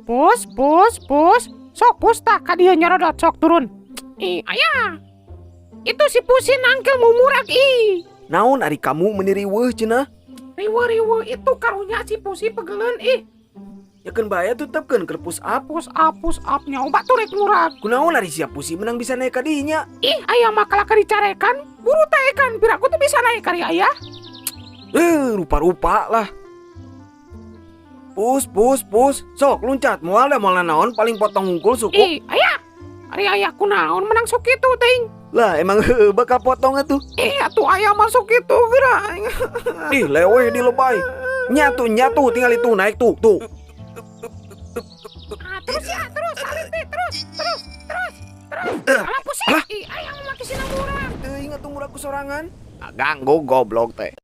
Pus. Sok pus tak ka dia nyorodot sok turun. Ayah. Itu si pusin angkel mumurak Naon ari kamu meniriweuh cenah? Riwe itu karunya si pusi pegelen Yakeun baya tutepkeun keur push up. Pus upnya obat tuh rek murak. Kunaon ari sia pusi menang bisa naik ka dinya? Ayah makalah kadicarekan. Buru taekan piraku tuh bisa naik kari ayah. Rupa-rupa lah. Pus. Sok luncat moal da moal naon paling potong hungkul suku. Ayah. Ari ayah kunaon menang sok itu ting. Lah emang bakal potong atuh. Atuh ayah masuk itu gerak. Leweh di lebay. Nyatu tinggal itu naik tuh. Terus salin terus. Alah pusing. Ayah maki sinamurang. Ingat tuh muraku sorangan. Ganggu goblok teh.